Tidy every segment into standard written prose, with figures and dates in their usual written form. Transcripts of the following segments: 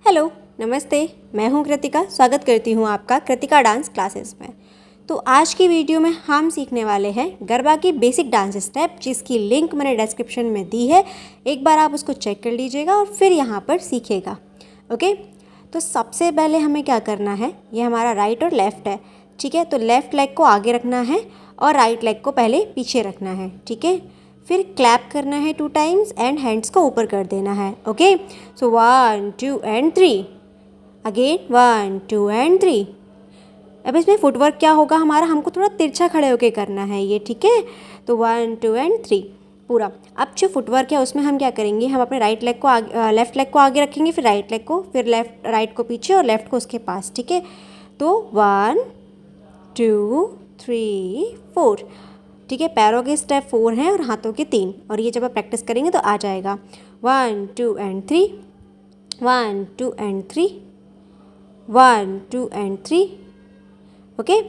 Hello, नमस्ते। मैं हूं कृतिका। स्वागत करती हूं आपका कृतिका डांस क्लासेस में। तो आज की वीडियो में हम सीखने वाले हैं गरबा की बेसिक डांस स्टेप, जिसकी लिंक मैंने डिस्क्रिप्शन में दी है। एक बार आप उसको चेक कर लीजिएगा और फिर यहां पर सीखिएगा। ओके, तो सबसे पहले हमें क्या करना है, ये हमारा राइट और लेफ़्ट है। ठीक है, तो लेफ़्ट लेग को आगे रखना है और राइट लेग को पहले पीछे रखना है। ठीक है, फिर क्लैप करना है 2 टाइम्स एंड हैंड्स को ऊपर कर देना है। Okay, so 1 2 and 3। Again 1 2 and 3। अब इसमें फुटवर्क क्या होगा हमारा, हमको थोड़ा तिरछा खड़े होके करना है ये। ठीक है, तो 1 2 एंड 3 पूरा। अब जो फुटवर्क है उसमें हम क्या करेंगे, हम अपने राइट लेग को आगे, लेफ्ट लेग को आगे रखेंगे, फिर राइट लेग को, फिर लेफ्ट राइट को पीछे और लेफ्ट को उसके पास। ठीक है, तो 1 2 3 4। ठीक है, पैरों के स्टेप 4 हैं और हाथों के 3, और ये जब आप प्रैक्टिस करेंगे तो आ जाएगा। 1 2 एंड 3, 1 2 एंड 3, 1 2 एंड 3। ओके,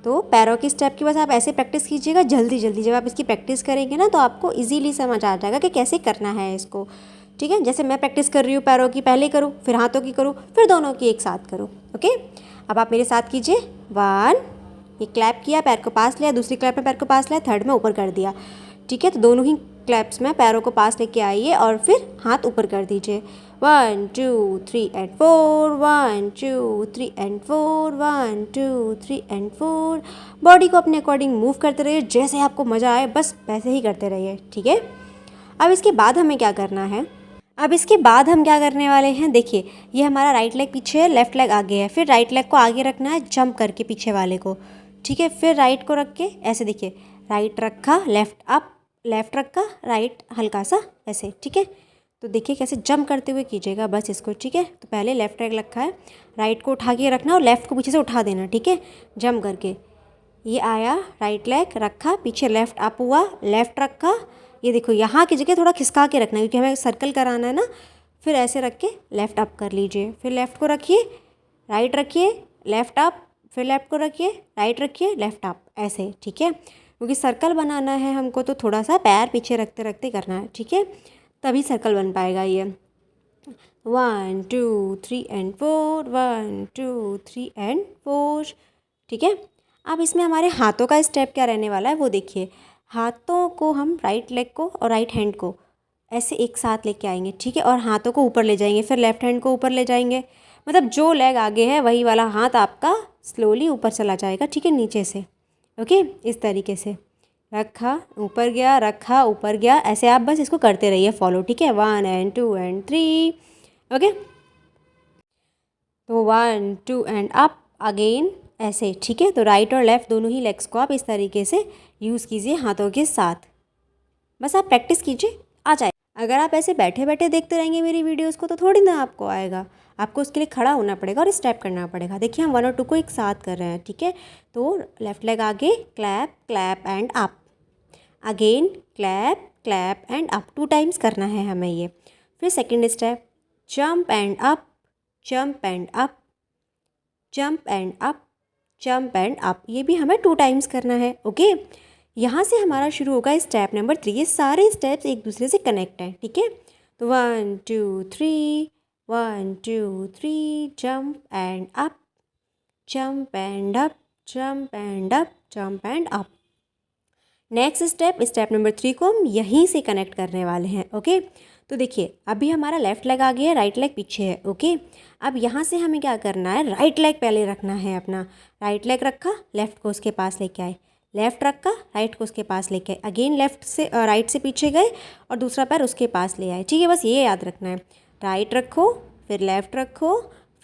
तो पैरों की स्टेप की बस आप ऐसे प्रैक्टिस कीजिएगा जल्दी जल्दी। जब आप इसकी प्रैक्टिस करेंगे ना तो आपको इजीली समझ आ जाएगा कि कैसे करना है इसको। ठीक है, जैसे मैं प्रैक्टिस कर रही हूँ पैरों की, पहले करूँ फिर हाथों की करूँ फिर दोनों की एक साथ करूँ। ओके, अब आप मेरे साथ कीजिए। 1, ये क्लैप किया, पैर को पास लिया, दूसरी क्लैप में पैर को पास लिया, थर्ड में ऊपर कर दिया। ठीक है, तो दोनों ही क्लैप्स में पैरों को पास लेके आइए और फिर हाथ ऊपर कर दीजिए। 1 2 3 एंड 4, 1 2 3 एंड 4, 1 2 3 एंड 4। बॉडी को अपने अकॉर्डिंग मूव करते रहिए, जैसे आपको मज़ा आए बस वैसे ही करते रहिए। ठीक है, अब इसके बाद हमें क्या करना है, अब इसके बाद हम क्या करने वाले हैं, देखिए ये हमारा राइट लेग पीछे है, लेफ्ट लेग आगे है, फिर राइट लेग को आगे रखना है जंप करके पीछे वाले को। ठीक है, फिर राइट को रख के ऐसे, देखिए राइट रखा, लेफ्ट अप, लेफ्ट रखा, राइट हल्का सा ऐसे। ठीक है, तो देखिए कैसे जंप करते हुए कीजिएगा बस इसको। ठीक है, तो पहले लेफ्ट लेग रखा है, राइट को उठा के रखना और लेफ्ट को पीछे से उठा देना। ठीक है, जंप करके ये आया, राइट लेग रखा, पीछे लेफ्ट अप हुआ, लेफ्ट रखा, ये देखो यहाँ की जगह थोड़ा खिसका के रखना है क्योंकि हमें सर्कल कराना है ना। फिर ऐसे रख के लेफ्ट अप कर लीजिए, फिर लेफ्ट को रखिए, राइट रखिए, लेफ्ट अप, फिर लेफ्ट को रखिए, राइट रखिए, लेफ्ट अप, ऐसे। ठीक है, क्योंकि सर्कल बनाना है हमको तो थोड़ा सा पैर पीछे रखते रखते करना है। ठीक है, तभी सर्कल बन पाएगा ये। 1 2 3 एंड 4, 1 2 3 एंड 4। ठीक है, अब इसमें हमारे हाथों का स्टेप क्या रहने वाला है वो देखिए। हाथों को हम राइट लेग को और राइट हैंड को ऐसे एक साथ लेके आएंगे। ठीक है, और हाथों को ऊपर ले जाएंगे, फिर लेफ्ट हैंड को ऊपर ले जाएंगे, मतलब जो लेग आगे है वही वाला हाथ आपका स्लोली ऊपर चला जाएगा। ठीक है, नीचे से। ओके, इस तरीके से रखा ऊपर गया, रखा ऊपर गया, ऐसे आप बस इसको करते रहिए फॉलो। ठीक है, 1 एंड 2 एंड 3। ओके, तो 1 2 एंड अप अगेन, ऐसे। ठीक है, तो राइट और लेफ़्ट दोनों ही लेग्स को आप इस तरीके से यूज़ कीजिए हाथों के साथ। बस आप प्रैक्टिस कीजिए, आ जाए। अगर आप ऐसे बैठे बैठे देखते रहेंगे मेरी वीडियोस को तो थोड़ी ना आपको आएगा, आपको उसके लिए खड़ा होना पड़ेगा और स्टेप करना पड़ेगा। देखिए हम 1 और 2 को एक साथ कर रहे हैं। ठीक है, तो लेफ्ट लेग आगे, clap clap and up, again clap clap and up, 2 times करना है हमें ये। फिर second step, jump and up, jump and up, jump and up, jump and up, ये भी हमें 2 टाइम्स करना है। ओके, यहाँ से हमारा शुरू होगा स्टेप नंबर 3। ये सारे स्टेप्स एक दूसरे से कनेक्ट हैं। ठीक है, तो 1 2 3, 1 2 3, jump and up, jump and up, jump and up, jump and up. Next step, step number 3 को हम यहीं से कनेक्ट करने वाले हैं। ओके, तो देखिए अभी हमारा लेफ्ट लेग आगे है, राइट लेग पीछे है। ओके, अब यहाँ से हमें क्या करना है, राइट लेग पहले रखना है अपना। राइट लेग रखा, लेफ्ट को उसके पास लेके आए, लेफ्ट रखा, राइट को उसके पास लेके आए, अगेन लेफ्ट से राइट से पीछे गए और दूसरा पैर उसके पास ले आए। ठीक है, बस ये याद रखना है। राइट रखो, फिर लेफ्ट रखो,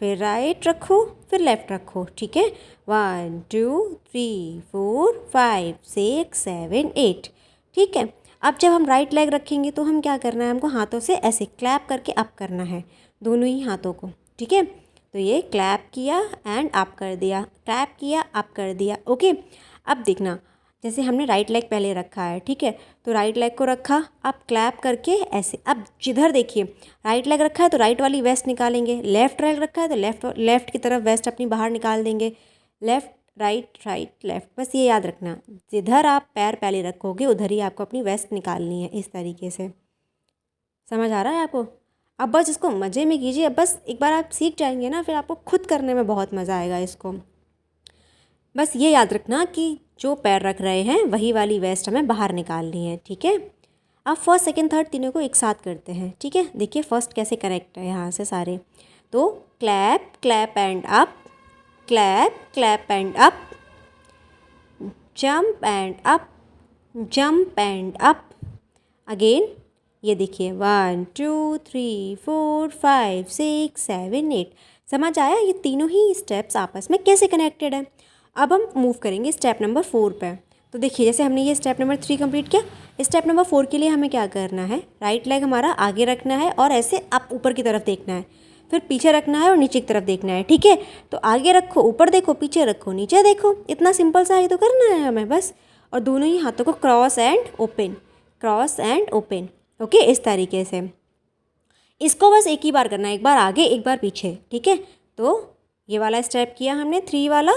फिर राइट रखो, फिर लेफ्ट रखो। ठीक है, 1 2 3 4 5 6 7 8। ठीक है, अब जब हम राइट लेग रखेंगे तो हम क्या करना है, हमको हाथों से ऐसे क्लैप करके अप करना है, दोनों ही हाथों को। ठीक है, तो ये क्लैप किया एंड अप कर दिया, क्लैप किया अप कर दिया। ओके, अब देखना जैसे हमने राइट लेग पहले रखा है। ठीक है, तो राइट लेग को रखा, अब क्लैप करके ऐसे। अब जिधर देखिए राइट लेग रखा है तो राइट वाली वेस्ट निकालेंगे, लेफ्ट लेग रखा है तो लेफ्ट की तरफ वेस्ट अपनी बाहर निकाल देंगे। लेफ्ट राइट राइट लेफ्ट, बस ये याद रखना, जिधर आप पैर पहले रखोगे उधर ही आपको अपनी वेस्ट निकालनी है, इस तरीके से। समझ आ रहा है आपको? अब बस इसको मज़े में कीजिए। अब बस एक बार आप सीख जाएंगे ना, फिर आपको खुद करने में बहुत मज़ा आएगा इसको। बस ये याद रखना कि जो पैर रख रहे हैं वही वाली वेस्ट हमें बाहर निकालनी है, ठीक है। अब फर्स्ट सेकंड थर्ड तीनों को एक साथ करते हैं, ठीक है। देखिए फर्स्ट कैसे करेक्ट है यहाँ से सारे। तो clap clap and up, clap clap and up, jump and up, jump and up. Again ये देखिए 1 2 3 4 5 6 7 8। समझ आया ये तीनों ही स्टेप्स आपस में कैसे कनेक्टेड है। अब हम मूव करेंगे स्टेप नंबर 4 पे। तो देखिए जैसे हमने ये स्टेप नंबर 3 कंप्लीट किया, स्टेप नंबर 4 के लिए हमें क्या करना है, राइट लेग हमारा आगे रखना है और ऐसे अप ऊपर की तरफ देखना है, फिर पीछे रखना है और नीचे की तरफ देखना है, ठीक है। तो आगे रखो, ऊपर देखो, पीछे रखो, नीचे देखो, इतना सिंपल सा ही तो करना है हमें बस। और दोनों ही हाथों को cross and open, cross and open, okay, इस तरीके से। इसको बस एक ही बार करना है, एक बार आगे एक बार पीछे, ठीक है। तो ये वाला स्टेप किया हमने 3 वाला।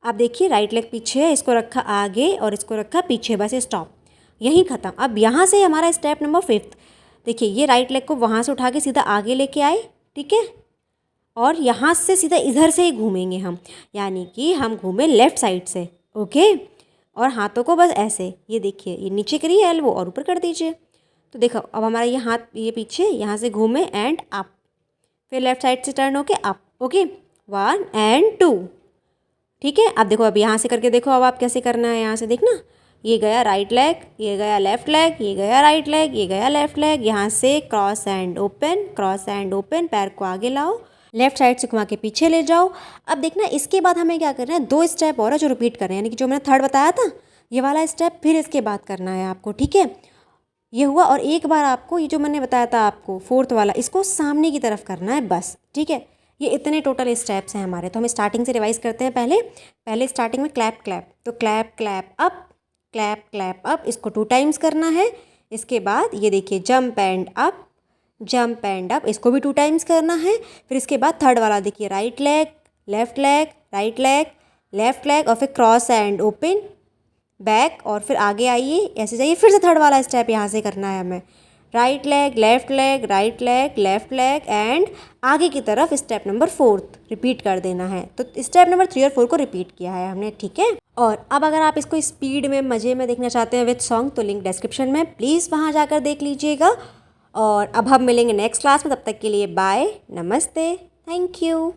अब देखिए राइट लेग पीछे है, इसको रखा आगे और इसको रखा पीछे, बस स्टॉप, यहीं ख़त्म। अब यहाँ से हमारा स्टेप नंबर 5। देखिए ये राइट लेग को वहाँ से उठा के सीधा आगे लेके आए, ठीक है। और यहाँ से सीधा इधर से ही घूमेंगे हम, यानी कि हम घूमे लेफ़्ट साइड से, ओके। और हाथों को बस ऐसे, ये देखिए ये नीचे करिए एल्बो और ऊपर कर दीजिए। तो देखो अब हमारा ये हाथ ये पीछे, यहाँ से घूमे एंड अप, फिर लेफ़्ट साइड से टर्न होके अप, ओके 1 एंड 2, ठीक है। अब देखो अब यहाँ से करके देखो, अब आप कैसे करना है, यहाँ से देखना, ये गया राइट लेग, ये गया लेफ़्ट लेग, ये गया राइट लेग, ये गया लेफ़्ट लेग, यहाँ से cross and open, cross and open, पैर को आगे लाओ, लेफ़्ट साइड से घुमा के पीछे ले जाओ। अब देखना इसके बाद हमें क्या करना है, 2 स्टेप और है जो रिपीट कर रहे हैं, यानी कि जो मैंने थर्ड बताया था ये वाला स्टेप फिर इसके बाद करना है आपको, ठीक है। ये हुआ, और एक बार आपको ये जो मैंने बताया था आपको 4th वाला, इसको सामने की तरफ करना है बस, ठीक है। ये इतने टोटल स्टेप्स हैं हमारे। तो हम स्टार्टिंग से रिवाइज करते हैं। पहले स्टार्टिंग में क्लैप क्लैप, तो clap clap up, clap clap up, इसको 2 टाइम्स करना है। इसके बाद ये देखिए jump and up, jump and up, इसको भी 2 टाइम्स करना है। फिर इसके बाद थर्ड वाला देखिए right leg, left leg, right leg, left leg, और फिर क्रॉस एंड ओपन, बैक, और फिर आगे आइए, ऐसे जाइए, फिर से थर्ड वाला स्टेप यहाँ से करना है हमें, right leg, left leg, right leg, left leg, and आगे की तरफ स्टेप नंबर 4 रिपीट कर देना है। तो स्टेप नंबर 3 और 4 को रिपीट किया है हमने, ठीक है। और अब अगर आप इसको स्पीड में मज़े में देखना चाहते हैं विद सॉन्ग, तो लिंक डिस्क्रिप्शन में, प्लीज़ वहाँ जाकर देख लीजिएगा। और अब हम मिलेंगे नेक्स्ट क्लास में, तब तक के लिए बाय, नमस्ते, थैंक यू।